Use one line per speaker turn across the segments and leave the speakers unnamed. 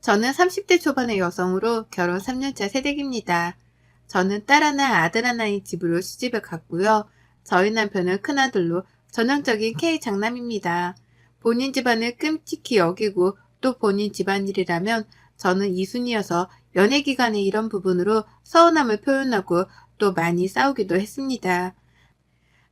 저는 30대 초반의 여성으로 결혼 3년차 새댁입니다. 저는 딸 하나, 아들 하나인 집으로 시집을 갔고요. 저희 남편은 큰아들로 전형적인 K 장남입니다. 본인 집안을 끔찍히 여기고 또 본인 집안일이라면 저는 이순이어서 연애 기간에 이런 부분으로 서운함을 표현하고 또 많이 싸우기도 했습니다.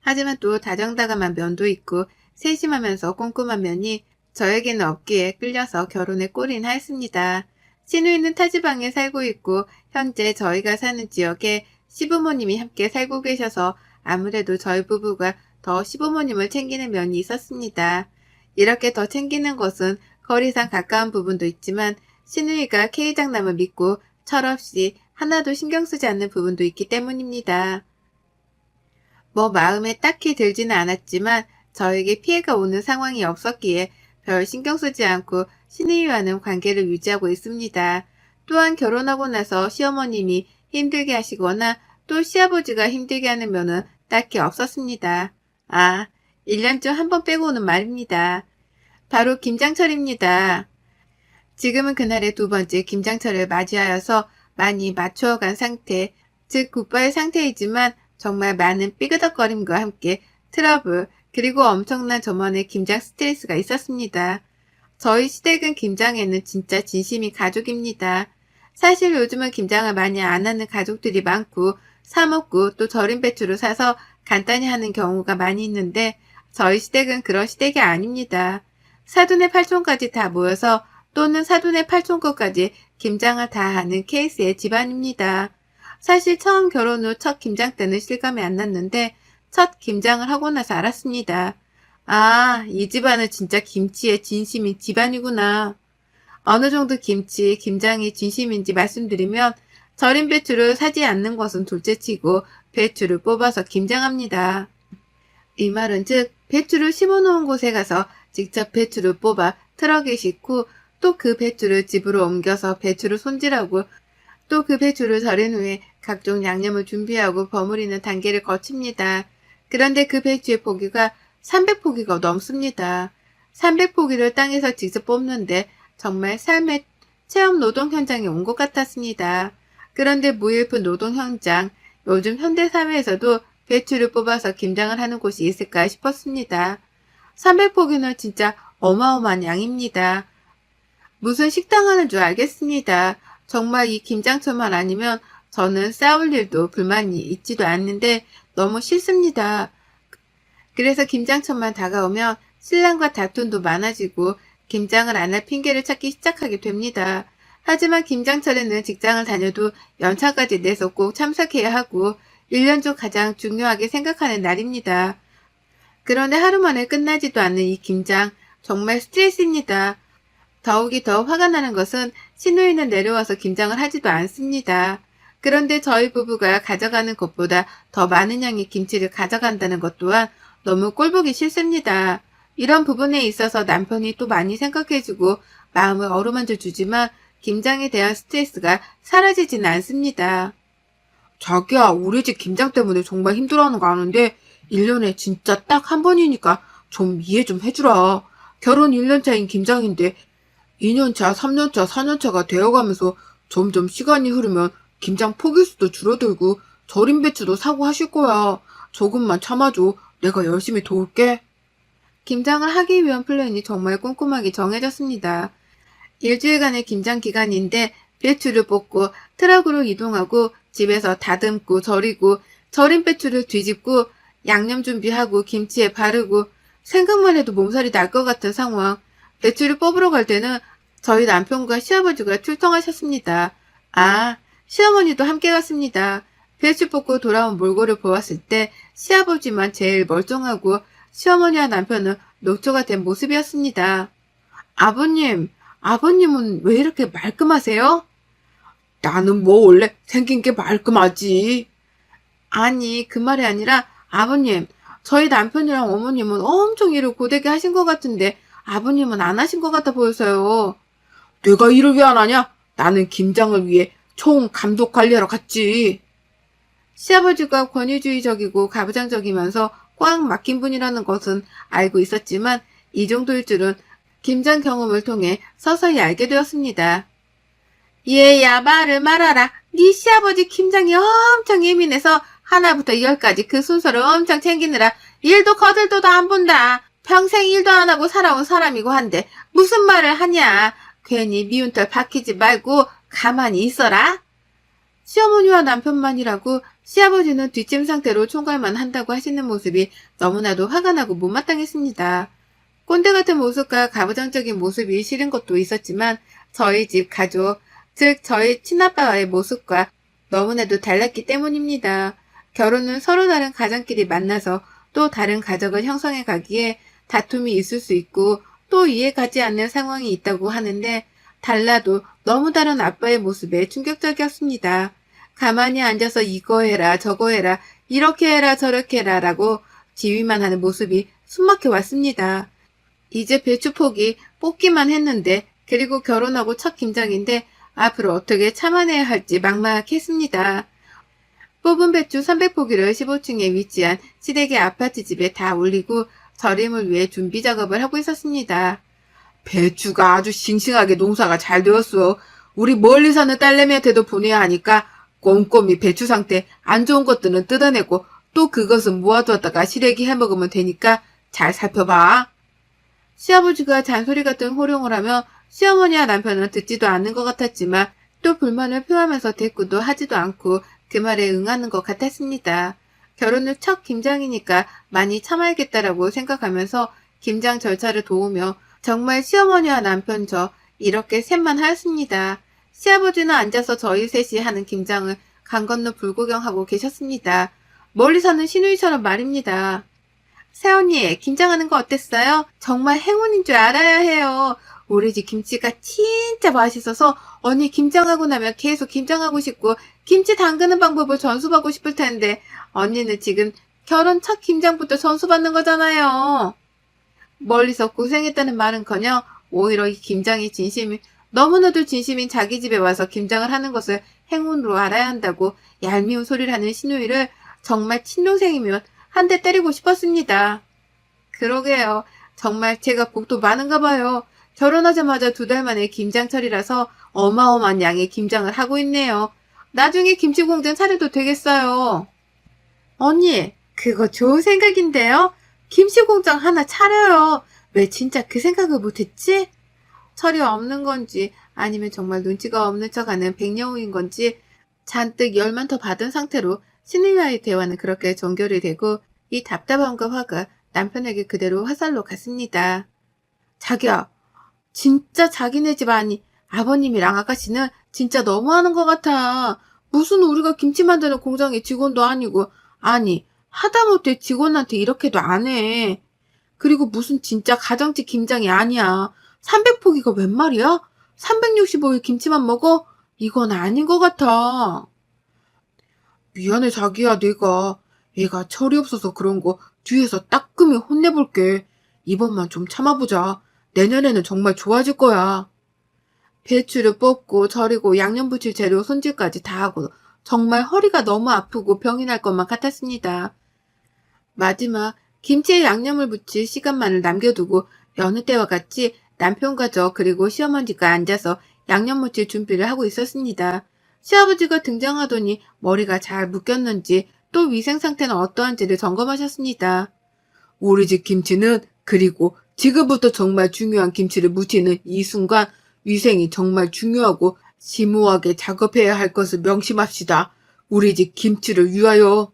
하지만 또 다정다감한 면도 있고 세심하면서 꼼꼼한 면이 저에게는 없기에 끌려서 결혼에 꼴이나 했습니다. 시누이는 타지방에 살고 있고 현재 저희가 사는 지역에 시부모님이 함께 살고 계셔서 아무래도 저희 부부가 더 시부모님을 챙기는 면이 있었습니다. 이렇게 더 챙기는 것은 거리상 가까운 부분도 있지만 시누이가 K장남을 믿고 철없이 하나도 신경 쓰지 않는 부분도 있기 때문입니다. 뭐 마음에 딱히 들지는 않았지만 저에게 피해가 오는 상황이 없었기에 별 신경 쓰지 않고 시누이와는 관계를 유지하고 있습니다. 또한 결혼하고 나서 시어머님이 힘들게 하시거나 또 시아버지가 힘들게 하는 면은 딱히 없었습니다. 1년 중 한 번 빼고는 말입니다. 바로 김장철입니다. 지금은 그날의 두 번째 김장철을 맞이하여서 많이 맞추어간 상태, 즉 굿바의 상태이지만 정말 많은 삐그덕거림과 함께 트러블, 그리고 엄청난 저만의 김장 스트레스가 있었습니다. 저희 시댁은 김장에는 진짜 진심이 가족입니다. 사실 요즘은 김장을 많이 안 하는 가족들이 많고 사 먹고 또 절인 배추를 사서 간단히 하는 경우가 많이 있는데 저희 시댁은 그런 시댁이 아닙니다. 사돈의 팔촌까지 다 모여서 또는 사돈의 팔촌거까지 김장을 다 하는 케이스의 집안입니다. 사실 처음 결혼 후 첫 김장 때는 실감이 안 났는데 첫 김장을 하고 나서 알았습니다. 이 집안은 진짜 김치에 진심인 집안이구나. 어느 정도 김장이 진심인지 말씀드리면 절인 배추를 사지 않는 것은 둘째치고 배추를 뽑아서 김장합니다. 이 말은 즉 배추를 심어놓은 곳에 가서 직접 배추를 뽑아 트럭에 싣고 또 그 배추를 집으로 옮겨서 배추를 손질하고 또 그 배추를 절인 후에 각종 양념을 준비하고 버무리는 단계를 거칩니다. 그런데 그 배추의 포기가 300포기가 넘습니다. 300포기를 땅에서 직접 뽑는데 정말 삶의 체험 노동 현장에 온 것 같았습니다. 그런데 무일푼 노동 현장, 요즘 현대사회에서도 배추를 뽑아서 김장을 하는 곳이 있을까 싶었습니다. 300포기는 진짜 어마어마한 양입니다. 무슨 식당 하는 줄 알겠습니다. 정말 이 김장철만 아니면 저는 싸울 일도 불만이 있지도 않는데 너무 싫습니다. 그래서 김장철만 다가오면 신랑과 다툼도 많아지고 김장을 안 할 핑계를 찾기 시작하게 됩니다. 하지만 김장철에는 직장을 다녀도 연차까지 내서 꼭 참석해야 하고 1년 중 가장 중요하게 생각하는 날입니다. 그런데 하루 만에 끝나지도 않는 이 김장, 정말 스트레스입니다. 더욱이 더 화가 나는 것은 시누이는 내려와서 김장을 하지도 않습니다. 그런데 저희 부부가 가져가는 것보다 더 많은 양의 김치를 가져간다는 것 또한 너무 꼴보기 싫습니다. 이런 부분에 있어서 남편이 또 많이 생각해주고 마음을 어루만져 주지만 김장에 대한 스트레스가 사라지지는 않습니다.
자기야, 우리 집 김장 때문에 정말 힘들어하는 거 아는데 1년에 진짜 딱 한 번이니까 좀 이해 좀 해주라. 결혼 1년 차인 김장인데 2년 차, 3년 차, 4년 차가 되어가면서 점점 시간이 흐르면 김장 포기수도 줄어들고 절인 배추도 사고 하실 거야. 조금만 참아줘. 내가 열심히 도울게.
김장을 하기 위한 플랜이 정말 꼼꼼하게 정해졌습니다. 일주일간의 김장 기간인데 배추를 뽑고 트럭으로 이동하고 집에서 다듬고 절이고 절인 배추를 뒤집고 양념 준비하고 김치에 바르고 생각만 해도 몸살이 날 것 같은 상황. 배추를 뽑으러 갈 때는 저희 남편과 시아버지가 출동하셨습니다. 시어머니도 함께 갔습니다. 배추 뽑고 돌아온 몰골을 보았을 때 시아버지만 제일 멀쩡하고 시어머니와 남편은 녹초가 된 모습이었습니다. 아버님은 왜 이렇게 말끔하세요?
나는 뭐 원래 생긴 게 말끔하지.
아니, 그 말이 아니라 아버님, 저희 남편이랑 어머님은 엄청 일을 고되게 하신 것 같은데 아버님은 안 하신 것 같아 보여서요.
내가 일을 왜 안 하냐? 나는 김장을 위해 총 감독 관리하러 갔지.
시아버지가 권위주의적이고 가부장적이면서 꽉 막힌 분이라는 것은 알고 있었지만 이 정도일 줄은 김장 경험을 통해 서서히 알게 되었습니다. 얘야 말을 말아라. 네 시아버지 김장이 엄청 예민해서 하나부터 열까지 그 순서를 엄청 챙기느라 일도 거들떠도 안 본다. 평생 일도 안 하고 살아온 사람이고 한데 무슨 말을 하냐. 괜히 미운 털 박히지 말고 가만히 있어라. 시어머니와 남편만이라고 시아버지는 뒷짐 상태로 총괄만 한다고 하시는 모습이 너무나도 화가 나고 못마땅했습니다. 꼰대 같은 모습과 가부장적인 모습이 싫은 것도 있었지만 저희 집 가족, 즉 저희 친아빠와의 모습과 너무나도 달랐기 때문입니다. 결혼은 서로 다른 가정끼리 만나서 또 다른 가족을 형성해 가기에 다툼이 있을 수 있고 또 이해가지 않는 상황이 있다고 하는데 달라도 너무 다른 아빠의 모습에 충격적이었습니다. 가만히 앉아서 이거 해라 저거 해라 이렇게 해라 저렇게 해라 라고 지휘만 하는 모습이 숨막혀 왔습니다. 이제 배추포기 뽑기만 했는데 그리고 결혼하고 첫 김장인데 앞으로 어떻게 참아내야 할지 막막했습니다. 뽑은 배추 300포기를 15층에 위치한 시댁의 아파트 집에 다 올리고 절임을 위해 준비 작업을 하고 있었습니다.
배추가 아주 싱싱하게 농사가 잘 되었어. 우리 멀리 사는 딸내미한테도 보내야 하니까 꼼꼼히 배추 상태 안 좋은 것들은 뜯어내고 또 그것은 모아두었다가 시래기 해먹으면 되니까 잘 살펴봐.
시아버지가 잔소리 같은 호령을 하며 시어머니와 남편은 듣지도 않는 것 같았지만 또 불만을 표하면서 대꾸도 하지도 않고 그 말에 응하는 것 같았습니다. 결혼 후 첫 김장이니까 많이 참아야겠다라고 생각하면서 김장 절차를 도우며 정말 시어머니와 남편 저 이렇게 셋만 하였습니다. 시아버지는 앉아서 저희 셋이 하는 김장을 강 건너 불구경하고 계셨습니다. 멀리 사는 시누이처럼 말입니다. 새언니, 김장하는 거 어땠어요? 정말 행운인 줄 알아야 해요. 우리 집 김치가 진짜 맛있어서 언니 김장하고 나면 계속 김장하고 싶고 김치 담그는 방법을 전수받고 싶을 텐데 언니는 지금 결혼 첫 김장부터 전수받는 거잖아요. 멀리서 고생했다는 말은커녕 오히려 이 김장이 진심이 너무나도 진심인 자기 집에 와서 김장을 하는 것을 행운으로 알아야 한다고 얄미운 소리를 하는 시누이를 정말 친동생이면 한 대 때리고 싶었습니다. 그러게요. 정말 제가 복도 많은가 봐요. 결혼하자마자 2달 만에 김장철이라서 어마어마한 양의 김장을 하고 있네요. 나중에 김치공장 차려도 되겠어요. 언니, 그거 좋은 생각인데요? 김치공장 하나 차려요. 왜 진짜 그 생각을 못했지? 철이 없는 건지 아니면 정말 눈치가 없는 척하는 백령우인 건지 잔뜩 열만 더 받은 상태로 시누이와의 대화는 그렇게 종결이 되고 이 답답함과 화가 남편에게 그대로 화살로 갔습니다. 자기야, 진짜 자기네 집 아니 아버님이랑 아가씨는 진짜 너무하는 것 같아. 무슨 우리가 김치 만드는 공장의 직원도 아니고 아니 하다못해 직원한테 이렇게도 안 해. 그리고 무슨 진짜 가정집 김장이 아니야. 300포기가 웬 말이야? 365일 김치만 먹어? 이건 아닌 것 같아.
미안해 자기야 내가 얘가 철이 없어서 그런 거 뒤에서 따끔히 혼내볼게. 이번만 좀 참아보자. 내년에는 정말 좋아질 거야.
배추를 뽑고 절이고 양념 부칠 재료 손질까지 다 하고 정말 허리가 너무 아프고 병이 날 것만 같았습니다. 마지막 김치에 양념을 붙일 시간만을 남겨두고 여느 때와 같이 남편과 저 그리고 시어머니가 앉아서 양념 무칠 준비를 하고 있었습니다. 시아버지가 등장하더니 머리가 잘 묶였는지 또 위생 상태는 어떠한지를 점검하셨습니다.
우리 집 김치는 그리고 지금부터 정말 중요한 김치를 무치는 이 순간 위생이 정말 중요하고 심오하게 작업해야 할 것을 명심합시다. 우리 집 김치를 위하여.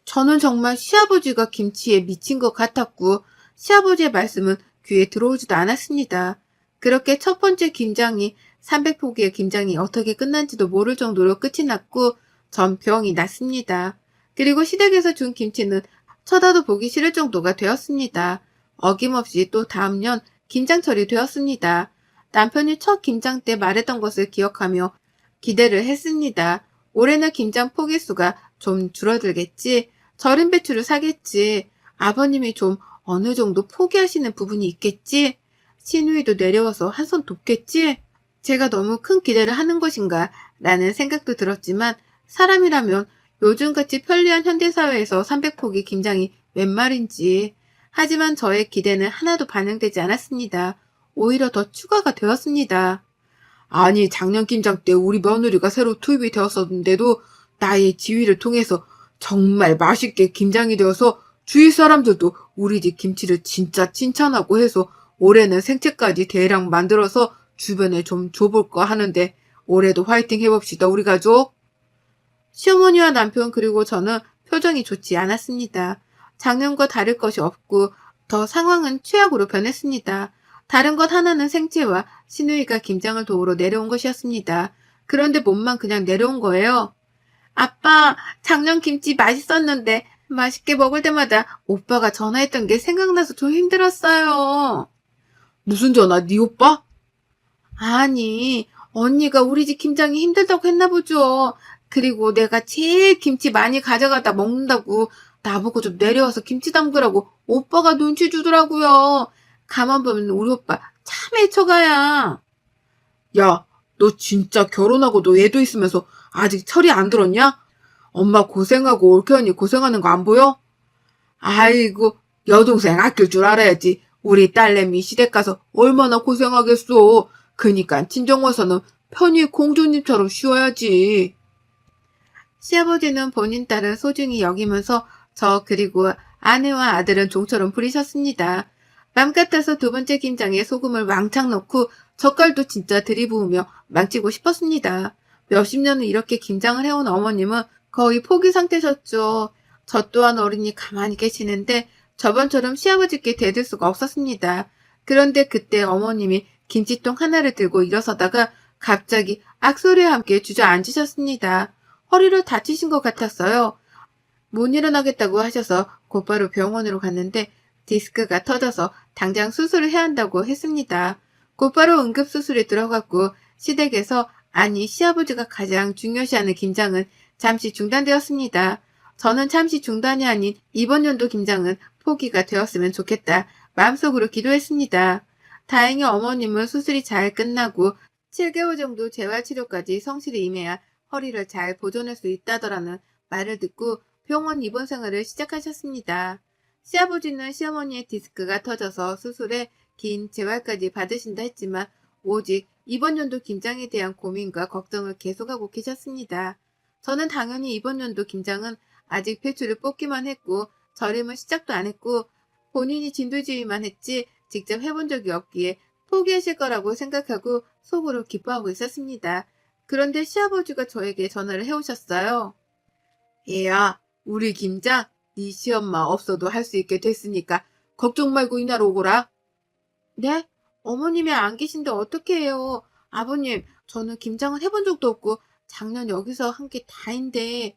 저는 정말 시아버지가 김치에 미친 것 같았고 시아버지의 말씀은 귀에 들어오지도 않았습니다. 그렇게 첫 번째 김장이 300포기의 김장이 어떻게 끝난지도 모를 정도로 끝이 났고 전 병이 났습니다. 그리고 시댁에서 준 김치는 쳐다도 보기 싫을 정도가 되었습니다. 어김없이 또 다음 년 김장철이 되었습니다. 남편이 첫 김장 때 말했던 것을 기억하며 기대를 했습니다. 올해는 김장 포기수가 좀 줄어들겠지. 절임 배추를 사겠지. 아버님이 좀 어느 정도 포기하시는 부분이 있겠지. 시누이도 내려와서 한 손 돕겠지. 제가 너무 큰 기대를 하는 것인가 라는 생각도 들었지만 사람이라면 요즘같이 편리한 현대사회에서 300포기 김장이 웬 말인지. 하지만 저의 기대는 하나도 반영되지 않았습니다. 오히려 더 추가가 되었습니다.
아니, 작년 김장 때 우리 며느리가 새로 투입이 되었었는데도 나의 지휘를 통해서 정말 맛있게 김장이 되어서 주위 사람들도 우리 집 김치를 진짜 칭찬하고 해서 올해는 생채까지 대량 만들어서 주변에 좀 줘볼까 하는데 올해도 화이팅 해봅시다, 우리 가족.
시어머니와 남편 그리고 저는 표정이 좋지 않았습니다. 작년과 다를 것이 없고 더 상황은 최악으로 변했습니다. 다른 것 하나는 생채와 시누이가 김장을 도우러 내려온 것이었습니다. 그런데 몸만 그냥 내려온 거예요. 아빠, 작년 김치 맛있었는데 맛있게 먹을 때마다 오빠가 전화했던 게 생각나서 좀 힘들었어요.
무슨 전화, 네 오빠?
아니, 언니가 우리 집 김장이 힘들다고 했나 보죠. 그리고 내가 제일 김치 많이 가져가다 먹는다고 나보고 좀 내려와서 김치 담그라고 오빠가 눈치 주더라고요. 가만 보면 우리 오빠 참 애처가야.
야, 너 진짜 결혼하고도 애도 있으면서 아직 철이 안 들었냐? 엄마 고생하고 올케 언니 고생하는 거 안 보여? 아이고, 여동생 아낄 줄 알아야지. 우리 딸내미 시댁 가서 얼마나 고생하겠어. 그니까 친정 와서는 편히 공주님처럼 쉬어야지.
시아버지는 본인 딸을 소중히 여기면서 저 그리고 아내와 아들은 종처럼 부리셨습니다. 맘 같아서 두 번째 김장에 소금을 왕창 넣고 젓갈도 진짜 들이부으며 망치고 싶었습니다. 몇십 년을 이렇게 김장을 해온 어머님은 거의 포기 상태셨죠. 저 또한 어른이 가만히 계시는데 저번처럼 시아버지께 대들 수가 없었습니다. 그런데 그때 어머님이 김치통 하나를 들고 일어서다가 갑자기 악소리와 함께 주저앉으셨습니다. 허리를 다치신 것 같았어요. 못 일어나겠다고 하셔서 곧바로 병원으로 갔는데 디스크가 터져서 당장 수술을 해야 한다고 했습니다. 곧바로 응급수술에 들어갔고 시댁에서 아니 시아버지가 가장 중요시하는 김장은 잠시 중단되었습니다. 저는 잠시 중단이 아닌 이번 연도 김장은 포기가 되었으면 좋겠다 마음속으로 기도했습니다. 다행히 어머님은 수술이 잘 끝나고 7개월 정도 재활치료까지 성실히 임해야 허리를 잘 보존할 수 있다더라는 말을 듣고 병원 입원 생활을 시작하셨습니다. 시아버지는 시어머니의 디스크가 터져서 수술에 긴 재활까지 받으신다 했지만 오직 이번 연도 김장에 대한 고민과 걱정을 계속하고 계셨습니다. 저는 당연히 이번 연도 김장은 아직 배추를 뽑기만 했고 절임은 시작도 안 했고 본인이 진두지휘만 했지 직접 해본 적이 없기에 포기하실 거라고 생각하고 속으로 기뻐하고 있었습니다. 그런데 시아버지가 저에게 전화를 해오셨어요.
얘야, 우리 김장 네 시엄마 없어도 할 수 있게 됐으니까 걱정 말고 이날 오거라.
네? 어머님이 안 계신데 어떻게 해요? 아버님, 저는 김장은 해본 적도 없고 작년 여기서 한 게 다인데.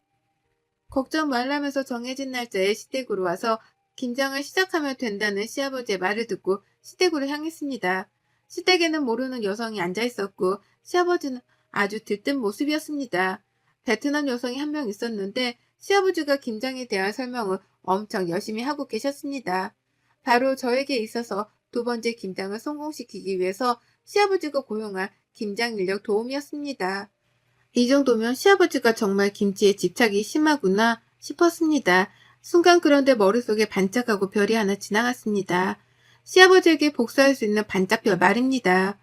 걱정 말라면서 정해진 날짜에 시댁으로 와서 김장을 시작하면 된다는 시아버지의 말을 듣고 시댁으로 향했습니다. 시댁에는 모르는 여성이 앉아 있었고 시아버지는 아주 들뜬 모습이었습니다. 베트남 여성이 한 명 있었는데 시아버지가 김장에 대한 설명을 엄청 열심히 하고 계셨습니다. 바로 저에게 있어서 두 번째 김장을 성공시키기 위해서 시아버지가 고용한 김장 인력 도우미였습니다. 이 정도면 시아버지가 정말 김치에 집착이 심하구나 싶었습니다. 순간 그런데 머릿속에 반짝하고 별이 하나 지나갔습니다. 시아버지에게 복수할 수 있는 반짝별 말입니다.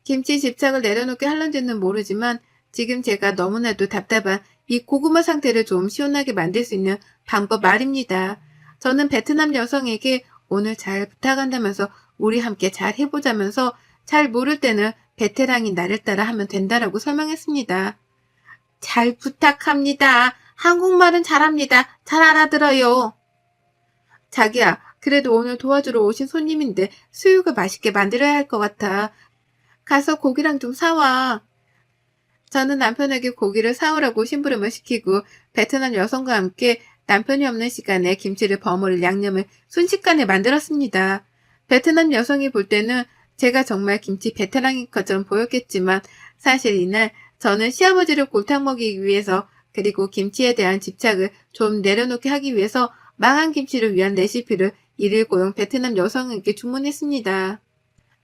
김치 집착을 내려놓게 할런지는 모르지만 지금 제가 너무나도 답답한 이 고구마 상태를 좀 시원하게 만들 수 있는 방법 말입니다. 저는 베트남 여성에게 오늘 잘 부탁한다면서 우리 함께 잘 해보자면서 잘 모를 때는 베테랑이 나를 따라 하면 된다라고 설명했습니다. 잘 부탁합니다. 한국말은 잘합니다. 잘 알아들어요. 자기야, 그래도 오늘 도와주러 오신 손님인데 수육을 맛있게 만들어야 할 것 같아. 가서 고기랑 좀 사와. 저는 남편에게 고기를 사오라고 심부름을 시키고 베트남 여성과 함께 남편이 없는 시간에 김치를 버무릴 양념을 순식간에 만들었습니다. 베트남 여성이 볼 때는 제가 정말 김치 베테랑인 것처럼 보였겠지만 사실 이날 저는 시아버지를 골탕 먹이기 위해서 그리고 김치에 대한 집착을 좀 내려놓게 하기 위해서 망한 김치를 위한 레시피를 일일 고용 베트남 여성에게 주문했습니다.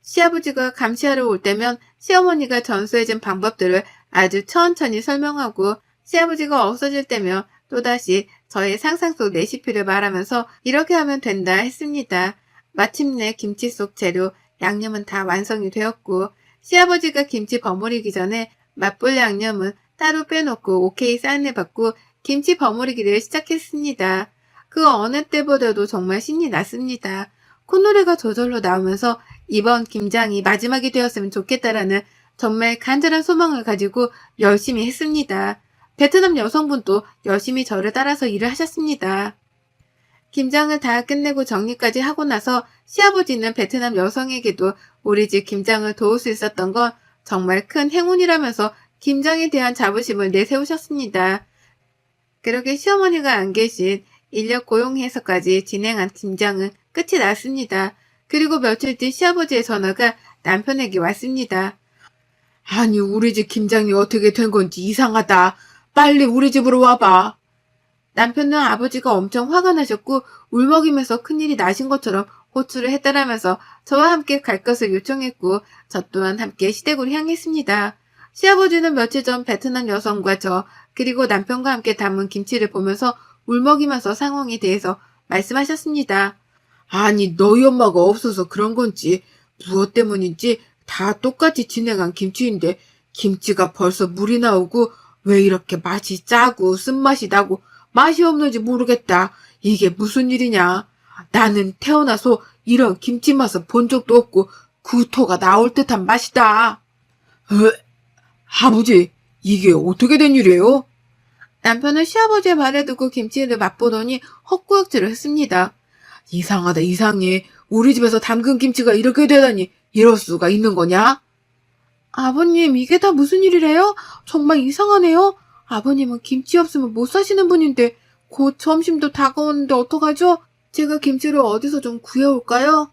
시아버지가 감시하러 올 때면 시어머니가 전수해준 방법들을 아주 천천히 설명하고 시아버지가 없어질 때면 또다시 저의 상상 속 레시피를 말하면서 이렇게 하면 된다 했습니다. 마침내 김치 속 재료, 양념은 다 완성이 되었고 시아버지가 김치 버무리기 전에 맛볼 양념은 따로 빼놓고 오케이 사인을 받고 김치 버무리기를 시작했습니다. 그 어느 때보다도 정말 신이 났습니다. 콧노래가 저절로 나오면서 이번 김장이 마지막이 되었으면 좋겠다라는 정말 간절한 소망을 가지고 열심히 했습니다. 베트남 여성분도 열심히 저를 따라서 일을 하셨습니다. 김장을 다 끝내고 정리까지 하고 나서 시아버지는 베트남 여성에게도 우리 집 김장을 도울 수 있었던 건 정말 큰 행운이라면서 김장에 대한 자부심을 내세우셨습니다. 그렇게 시어머니가 안 계신 인력 고용해서까지 진행한 김장은 끝이 났습니다. 그리고 며칠 뒤 시아버지의 전화가 남편에게 왔습니다.
아니, 우리 집 김장이 어떻게 된 건지 이상하다. 빨리 우리 집으로 와봐.
남편은 아버지가 엄청 화가 나셨고 울먹이면서 큰일이 나신 것처럼 호출을 했다라면서 저와 함께 갈 것을 요청했고 저 또한 함께 시댁으로 향했습니다. 시아버지는 며칠 전 베트남 여성과 저 그리고 남편과 함께 담은 김치를 보면서 울먹이면서 상황에 대해서 말씀하셨습니다.
아니, 너희 엄마가 없어서 그런 건지 무엇 때문인지 다 똑같이 진행한 김치인데 김치가 벌써 물이 나오고 왜 이렇게 맛이 짜고 쓴맛이 나고 맛이 없는지 모르겠다. 이게 무슨 일이냐. 나는 태어나서 이런 김치 맛을 본 적도 없고 구토가 나올 듯한 맛이다. 아버지, 이게 어떻게 된 일이에요?
남편은 시아버지의 말을 듣고 김치를 맛보더니 헛구역질을 했습니다.
이상하다, 이상해. 우리 집에서 담근 김치가 이렇게 되다니 이럴 수가 있는 거냐?
아버님, 이게 다 무슨 일이래요? 정말 이상하네요. 아버님은 김치 없으면 못 사시는 분인데 곧 점심도 다가오는데 어떡하죠? 제가 김치를 어디서 좀 구해올까요?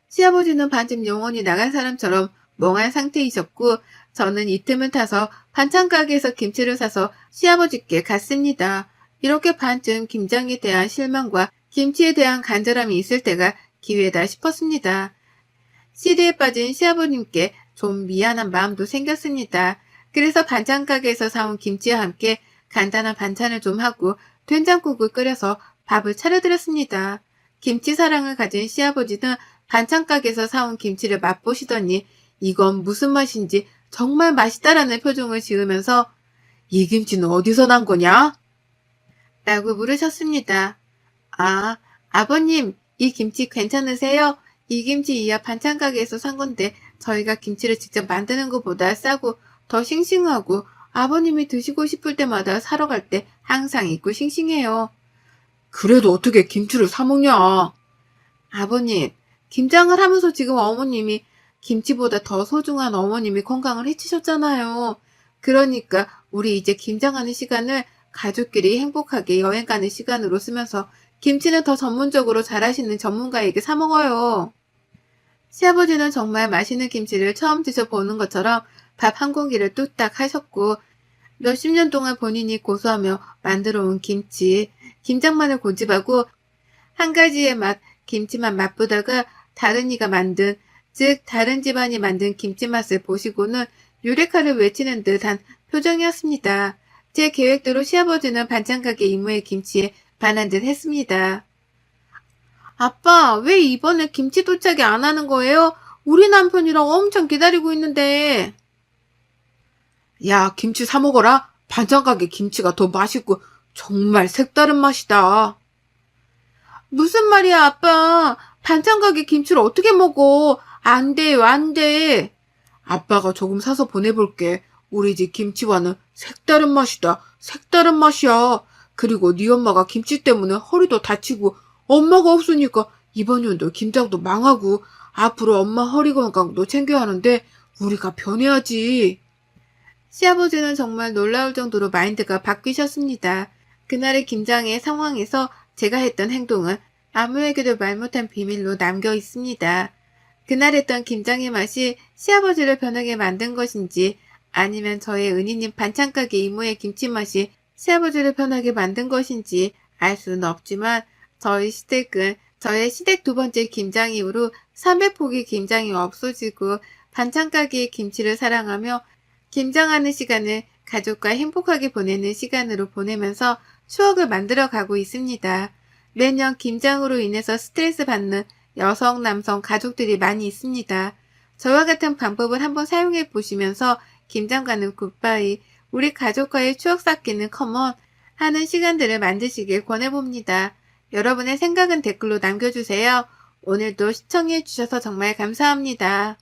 시아버지는 반쯤 영혼이 나간 사람처럼 멍한 상태이셨고 저는 이 틈을 타서 반찬 가게에서 김치를 사서 시아버지께 갔습니다. 이렇게 반쯤 김장에 대한 실망과 김치에 대한 간절함이 있을 때가 기회다 싶었습니다. 시리에 빠진 시아버님께 좀 미안한 마음도 생겼습니다. 그래서 반찬 가게에서 사온 김치와 함께 간단한 반찬을 좀 하고 된장국을 끓여서 밥을 차려드렸습니다. 김치 사랑을 가진 시아버지는 반찬 가게에서 사온 김치를 맛보시더니 이건 무슨 맛인지 정말 맛있다라는 표정을 지으면서
이 김치는 어디서 난 거냐?
라고 물으셨습니다. 아, 아버님, 이 김치 괜찮으세요? 이 김치 이하 반찬 가게에서 산 건데 저희가 김치를 직접 만드는 것보다 싸고 더 싱싱하고 아버님이 드시고 싶을 때마다 사러 갈 때 항상 있고 싱싱해요.
그래도 어떻게 김치를 사 먹냐?
아버님, 김장을 하면서 지금 어머님이 김치보다 더 소중한 어머님이 건강을 해치셨잖아요. 그러니까 우리 이제 김장하는 시간을 가족끼리 행복하게 여행 가는 시간으로 쓰면서 김치는 더 전문적으로 잘하시는 전문가에게 사 먹어요. 시아버지는 정말 맛있는 김치를 처음 드셔보는 것처럼 밥 한 공기를 뚝딱 하셨고 몇십 년 동안 본인이 고수하며 만들어 온 김치, 김장만을 고집하고 한 가지의 맛, 김치만 맛보다가 다른 이가 만든, 즉 다른 집안이 만든 김치 맛을 보시고는 유레카를 외치는 듯한 표정이었습니다. 제 계획대로 시아버지는 반찬가게 이모의 김치에 반한 듯 했습니다. 아빠, 왜 이번에 김치 도착이 안 하는 거예요? 우리 남편이랑 엄청 기다리고 있는데.
야, 김치 사 먹어라. 반찬 가게 김치가 더 맛있고 정말 색다른 맛이다.
무슨 말이야, 아빠. 반찬 가게 김치를 어떻게 먹어? 안 돼요, 안 돼.
아빠가 조금 사서 보내볼게. 우리 집 김치와는 색다른 맛이다. 색다른 맛이야. 그리고 네 엄마가 김치 때문에 허리도 다치고 엄마가 없으니까 이번 연도 김장도 망하고 앞으로 엄마 허리 건강도 챙겨야 하는데 우리가 변해야지.
시아버지는 정말 놀라울 정도로 마인드가 바뀌셨습니다. 그날의 김장의 상황에서 제가 했던 행동은 아무에게도 말 못한 비밀로 남겨 있습니다. 그날 했던 김장의 맛이 시아버지를 변하게 만든 것인지 아니면 저의 은희님 반찬가게 이모의 김치 맛이 시아버지를 변하게 만든 것인지 알 수는 없지만 저희 시댁은 저의 시댁 두 번째 김장 이후로 300포기 김장이 없어지고 반찬가게의 김치를 사랑하며 김장하는 시간을 가족과 행복하게 보내는 시간으로 보내면서 추억을 만들어 가고 있습니다. 매년 김장으로 인해서 스트레스 받는 여성, 남성, 가족들이 많이 있습니다. 저와 같은 방법을 한번 사용해 보시면서 김장과는 굿바이, 우리 가족과의 추억 쌓기는 컴온 하는 시간들을 만드시길 권해봅니다. 여러분의 생각은 댓글로 남겨주세요. 오늘도 시청해 주셔서 정말 감사합니다.